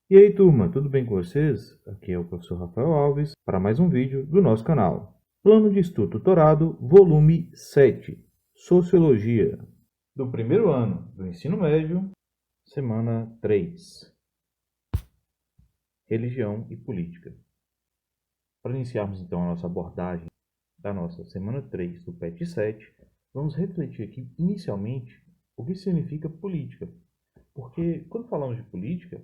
E aí turma, tudo bem com vocês? Aqui é o professor Rafael Alves para mais um vídeo do nosso canal. Plano de Estudo Tutorado, volume 7, Sociologia, do primeiro ano do ensino médio, semana 3, Religião e Política. Para iniciarmos então a nossa abordagem da nossa semana 3 do PET 7, vamos refletir aqui inicialmente o que significa política. Porque quando falamos de política,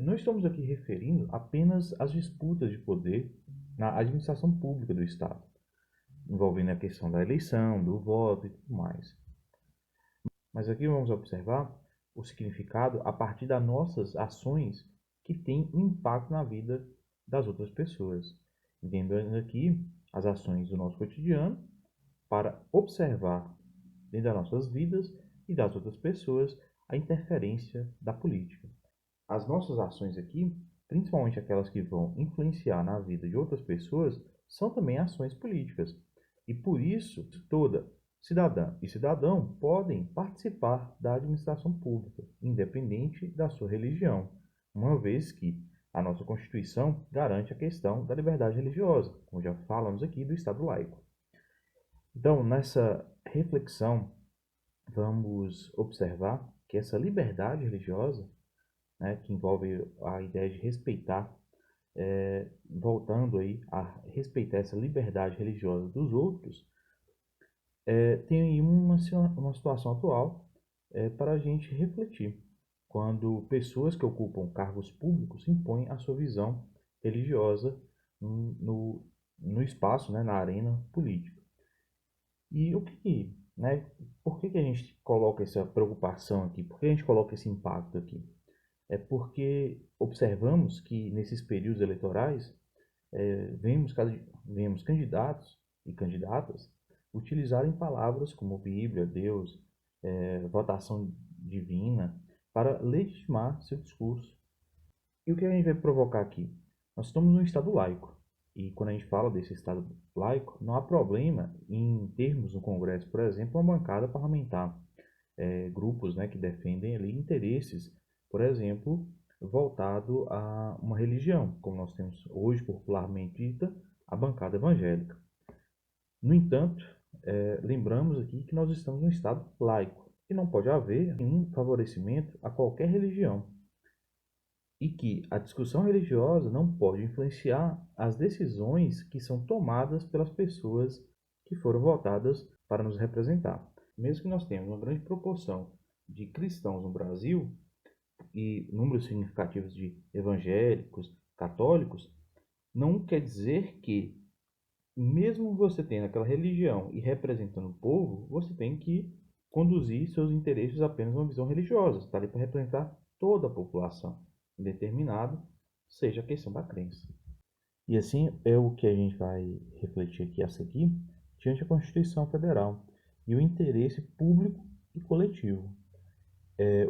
não estamos aqui referindo apenas às disputas de poder na administração pública do Estado, envolvendo a questão da eleição, do voto e tudo mais. Mas aqui vamos observar o significado a partir das nossas ações que têm um impacto na vida das outras pessoas. Entendendo aqui as ações do nosso cotidiano para observar dentro das nossas vidas e das outras pessoas a interferência da política. As nossas ações aqui, principalmente aquelas que vão influenciar na vida de outras pessoas, são também ações políticas. E por isso, toda cidadã e cidadão podem participar da administração pública, independente da sua religião, uma vez que a nossa Constituição garante a questão da liberdade religiosa, como já falamos aqui do Estado laico. Então, nessa reflexão, vamos observar que essa liberdade religiosa, que envolve a ideia de respeitar, voltando aí a respeitar essa liberdade religiosa dos outros, tem aí uma situação atual para a gente refletir, quando pessoas que ocupam cargos públicos impõem a sua visão religiosa no espaço, na arena política. E por que a gente coloca essa preocupação aqui? Por que a gente coloca esse impacto aqui? É porque observamos que nesses períodos eleitorais vemos candidatos e candidatas utilizarem palavras como Bíblia, Deus, votação divina, para legitimar seu discurso. E o que a gente vai provocar aqui? Nós estamos num Estado laico. E quando a gente fala desse Estado laico, não há problema em termos no Congresso, por exemplo, uma bancada parlamentar, grupos que defendem ali interesses, por exemplo, voltado a uma religião, como nós temos hoje popularmente dita, a bancada evangélica. No entanto, lembramos aqui que nós estamos num Estado laico e não pode haver nenhum favorecimento a qualquer religião, e que a discussão religiosa não pode influenciar as decisões que são tomadas pelas pessoas que foram votadas para nos representar. Mesmo que nós tenhamos uma grande proporção de cristãos no Brasil e números significativos de evangélicos, católicos, não quer dizer que, mesmo você tendo aquela religião e representando o povo, você tem que conduzir seus interesses apenas uma visão religiosa. Você está ali para representar toda a população, indeterminado seja a questão da crença. E assim é o que a gente vai refletir aqui a seguir diante da Constituição Federal e o interesse público e coletivo.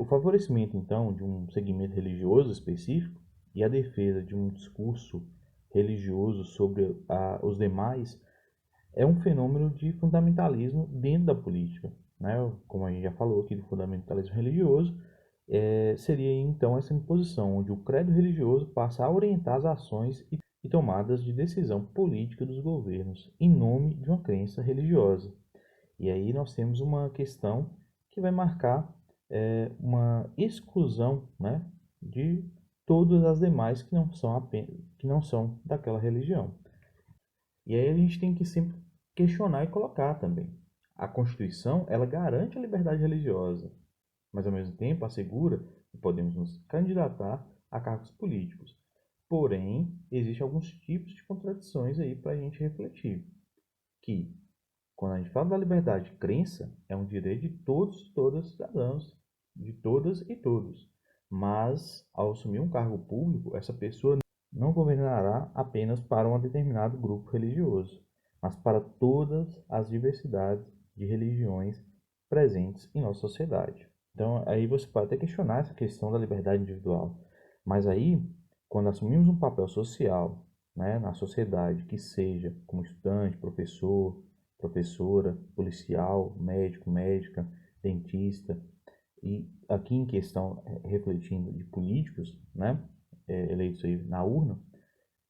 O favorecimento, então, de um segmento religioso específico e a defesa de um discurso religioso sobre os demais é um fenômeno de fundamentalismo dentro da política. Como a gente já falou aqui do fundamentalismo religioso, seria então essa imposição onde o credo religioso passa a orientar as ações e tomadas de decisão política dos governos em nome de uma crença religiosa. E aí nós temos uma questão que vai marcar uma exclusão de todas as demais que não são daquela religião. E aí a gente tem que sempre questionar e colocar também. A Constituição, ela garante a liberdade religiosa, mas ao mesmo tempo assegura que podemos nos candidatar a cargos políticos. Porém, existem alguns tipos de contradições aí para a gente refletir. Que, quando a gente fala da liberdade de crença, é um direito de todos e todas os cidadãos, de todas e todos. Mas, ao assumir um cargo público, essa pessoa não governará apenas para um determinado grupo religioso, mas para todas as diversidades de religiões presentes em nossa sociedade. Então, aí você pode até questionar essa questão da liberdade individual. Mas aí, quando assumimos um papel social, na sociedade, que seja como estudante, professor, professora, policial, médico, médica, dentista, e aqui em questão, refletindo de políticos, né, eleitos aí na urna,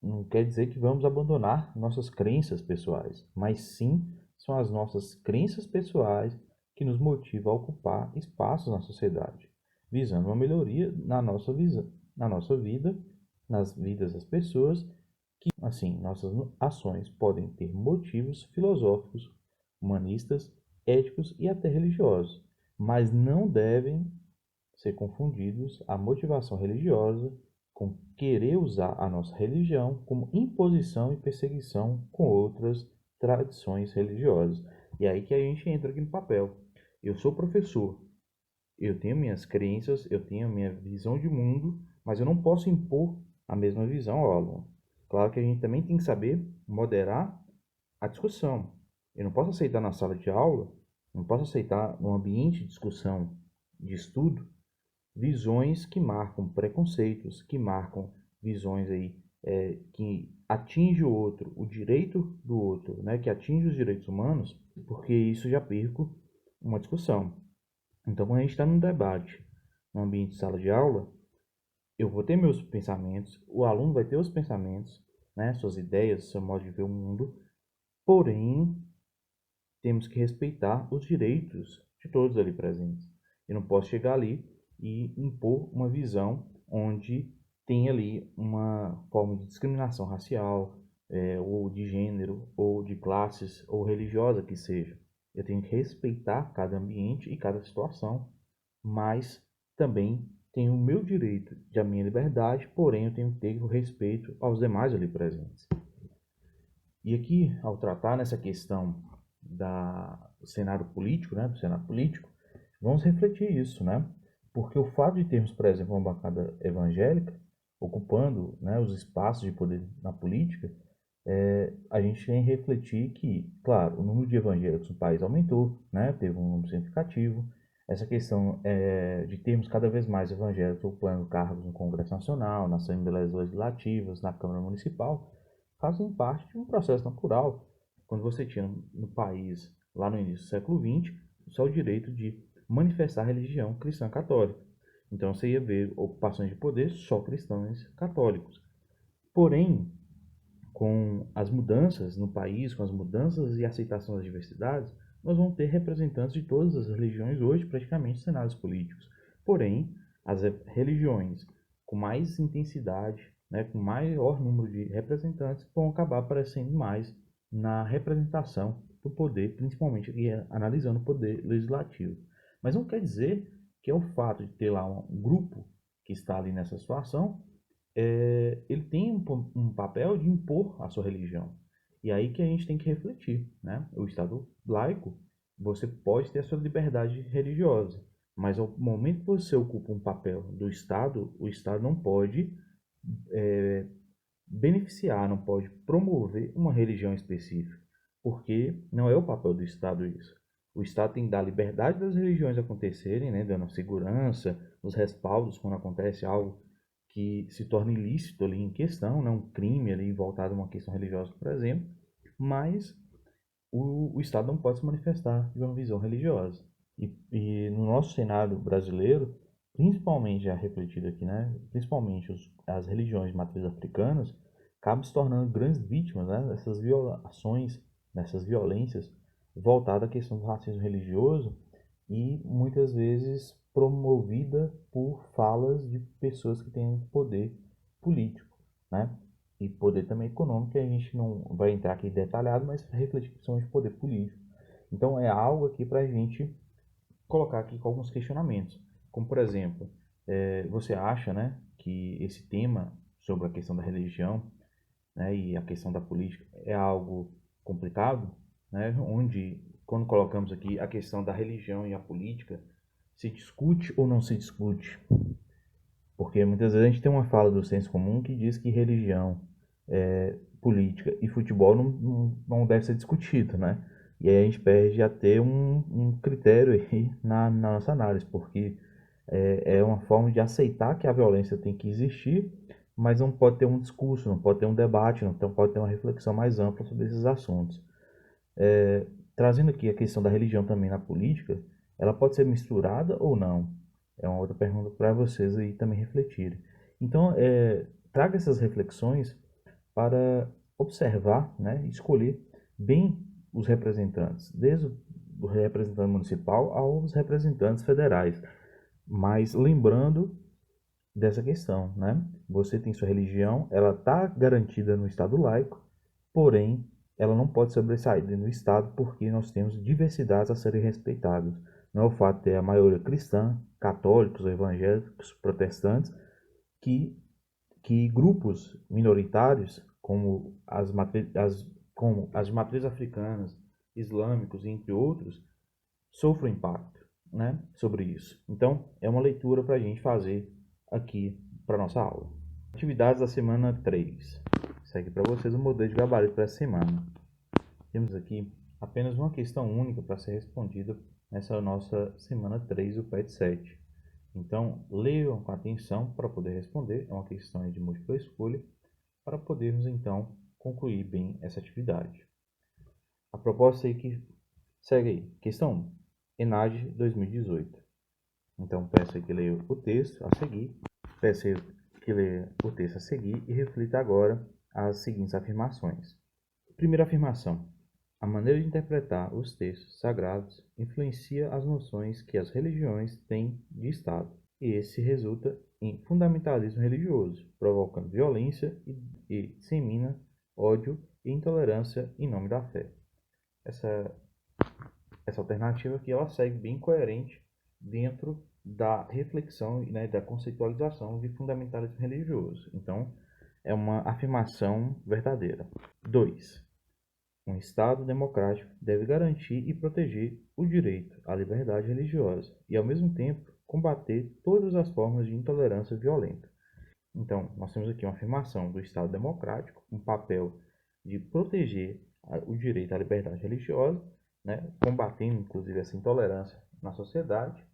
não quer dizer que vamos abandonar nossas crenças pessoais, mas sim são as nossas crenças pessoais que nos motivam a ocupar espaços na sociedade, visando uma melhoria na nossa visão, na nossa vida, nas vidas das pessoas, que assim nossas ações podem ter motivos filosóficos, humanistas, éticos e até religiosos, mas não devem ser confundidos a motivação religiosa com querer usar a nossa religião como imposição e perseguição com outras tradições religiosas. E aí que a gente entra aqui no papel. Eu sou professor, eu tenho minhas crenças, eu tenho a minha visão de mundo, mas eu não posso impor a mesma visão ao aluno. Claro que a gente também tem que saber moderar a discussão. Eu não posso aceitar na sala de aula, não posso aceitar no ambiente de discussão, de estudo, visões que marcam preconceitos, que marcam visões aí que atinge o outro, o direito do outro, né, que atinge os direitos humanos, porque isso já perco uma discussão. Então, quando a gente está num debate, no ambiente de sala de aula, eu vou ter meus pensamentos, o aluno vai ter os pensamentos, né, suas ideias, seu modo de ver o mundo, porém, temos que respeitar os direitos de todos ali presentes. Eu não posso chegar ali e impor uma visão onde tem ali uma forma de discriminação racial, ou de gênero, ou de classes, ou religiosa que seja. Eu tenho que respeitar cada ambiente e cada situação, mas também tenho o meu direito de a minha liberdade, porém eu tenho que ter o respeito aos demais ali presentes. E aqui, ao tratar nessa questão do cenário político, né, do cenário político, vamos refletir isso, né? Porque o fato de termos, por exemplo, uma bancada evangélica ocupando, né, os espaços de poder na política, a gente tem que refletir que, claro, o número de evangélicos no país aumentou, né, teve um número significativo. Essa questão de termos cada vez mais evangélicos ocupando cargos no Congresso Nacional, nas Assembleias Legislativas, na Câmara Municipal, fazem parte de um processo natural. Quando você tinha no país, lá no início do século XX, só o direito de manifestar a religião cristã católica. Então você ia ver ocupações de poder só cristãos católicos. Porém, com as mudanças no país, com as mudanças e aceitação das diversidades, nós vamos ter representantes de todas as religiões hoje, praticamente, cenários políticos. Porém, as religiões com mais intensidade, né, com maior número de representantes, vão acabar aparecendo mais na representação do poder, principalmente analisando o poder legislativo. Mas não quer dizer que é o fato de ter lá um grupo que está ali nessa situação, ele tem um papel de impor a sua religião. E aí que a gente tem que refletir, né? O Estado laico, você pode ter a sua liberdade religiosa, mas ao momento que você ocupa um papel do Estado, o Estado não pode beneficiar, não pode promover uma religião específica, porque não é o papel do Estado isso. O Estado tem que dar liberdade das religiões acontecerem, né, dando segurança, os respaldos quando acontece algo que se torna ilícito ali em questão, né, um crime ali voltado a uma questão religiosa, por exemplo, mas o Estado não pode se manifestar de uma visão religiosa. E no nosso cenário brasileiro, principalmente já refletido aqui, né, principalmente as religiões de matriz africanas, acabam se tornando grandes vítimas, né, dessas violações, dessas violências voltadas à questão do racismo religioso e muitas vezes promovida por falas de pessoas que têm poder político, né? E poder também econômico, que a gente não vai entrar aqui detalhado, mas refletir principalmente poder político. Então é algo aqui para a gente colocar aqui com alguns questionamentos. Como, por exemplo, você acha, né, que esse tema sobre a questão da religião, né, e a questão da política é algo complicado, né, onde, quando colocamos aqui a questão da religião e a política, se discute ou não se discute? Porque muitas vezes a gente tem uma fala do senso comum que diz que religião, política e futebol não deve ser discutido, né? E aí a gente perde a ter um critério aí na nossa análise, porque é uma forma de aceitar que a violência tem que existir, mas não pode ter um discurso, não pode ter um debate, não pode ter uma reflexão mais ampla sobre esses assuntos. Trazendo aqui a questão da religião também na política, ela pode ser misturada ou não? É uma outra pergunta para vocês aí também refletirem. Então, traga essas reflexões para observar, né, escolher bem os representantes, desde o representante municipal aos representantes federais. Mas lembrando dessa questão, né? Você tem sua religião, ela está garantida no Estado laico, porém, ela não pode sobressair dentro do Estado porque nós temos diversidades a serem respeitadas. Não é o fato de ter a maioria cristã, católicos, evangélicos, protestantes, que, que grupos minoritários, como as de matriz africanas, islâmicos, entre outros, sofrem impacto, né, sobre isso. Então, é uma leitura para a gente fazer aqui para nossa aula. Atividades da semana 3. Segue para vocês o modelo de gabarito para essa semana. Temos aqui apenas uma questão única para ser respondida nessa nossa semana 3 do PET 7. Então, leiam com atenção para poder responder. É uma questão de múltipla escolha para podermos, então, concluir bem essa atividade. A proposta aí que segue aí. Questão 1. ENAD 2018. Então, peço aí que leia o texto a seguir. Peço aí que leia o texto a seguir e reflita agora as seguintes afirmações. Primeira afirmação. A maneira de interpretar os textos sagrados influencia as noções que as religiões têm de Estado, e esse resulta em fundamentalismo religioso, provocando violência e dissemina ódio e intolerância em nome da fé. Essa alternativa aqui ela segue bem coerente dentro da reflexão e, né, da conceitualização de fundamentalismo religioso. Então, é uma afirmação verdadeira. 2. Um Estado democrático deve garantir e proteger o direito à liberdade religiosa e, ao mesmo tempo, combater todas as formas de intolerância violenta. Então, nós temos aqui uma afirmação do Estado democrático, um papel de proteger o direito à liberdade religiosa, né, combatendo, inclusive, essa intolerância na sociedade,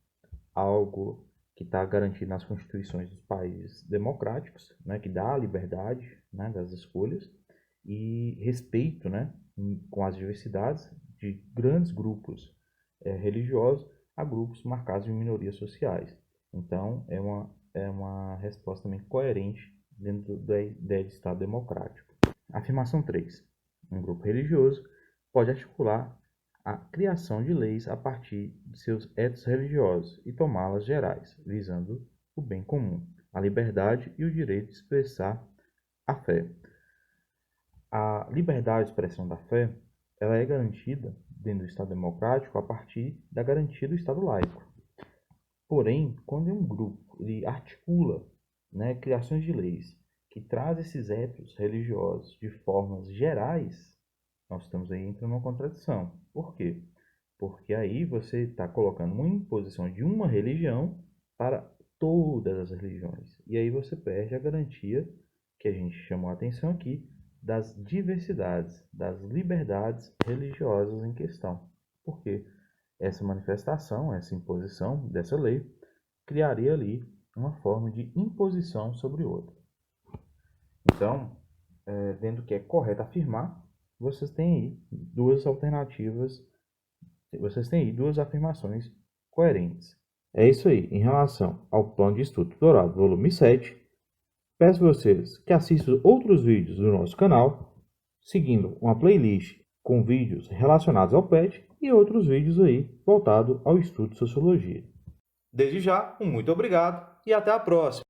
algo que está garantido nas constituições dos países democráticos, né, que dá a liberdade, né, das escolhas e respeito, né, com as diversidades de grandes grupos religiosos a grupos marcados de minorias sociais. Então, é uma resposta também coerente dentro da ideia de Estado democrático. Afirmação 3. Um grupo religioso pode articular a criação de leis a partir de seus etos religiosos e tomá-las gerais, visando o bem comum, a liberdade e o direito de expressar a fé. A liberdade de expressão da fé ela é garantida dentro do Estado democrático a partir da garantia do Estado laico. Porém, quando um grupo ele articula, né, criações de leis que traz esses etos religiosos de formas gerais, nós estamos aí entrando numa contradição. Por quê? Porque aí você está colocando uma imposição de uma religião para todas as religiões. E aí você perde a garantia que a gente chamou a atenção aqui das diversidades, das liberdades religiosas em questão. Por quê? Essa manifestação, essa imposição dessa lei, criaria ali uma forma de imposição sobre outra. Então, dentro do que é correto afirmar, vocês têm aí duas alternativas, vocês têm aí duas afirmações coerentes. É isso aí, em relação ao plano de estudo dourado, volume 7, peço a vocês que assistam outros vídeos do nosso canal, seguindo uma playlist com vídeos relacionados ao PET e outros vídeos aí voltados ao estudo de sociologia. Desde já, um muito obrigado e até a próxima!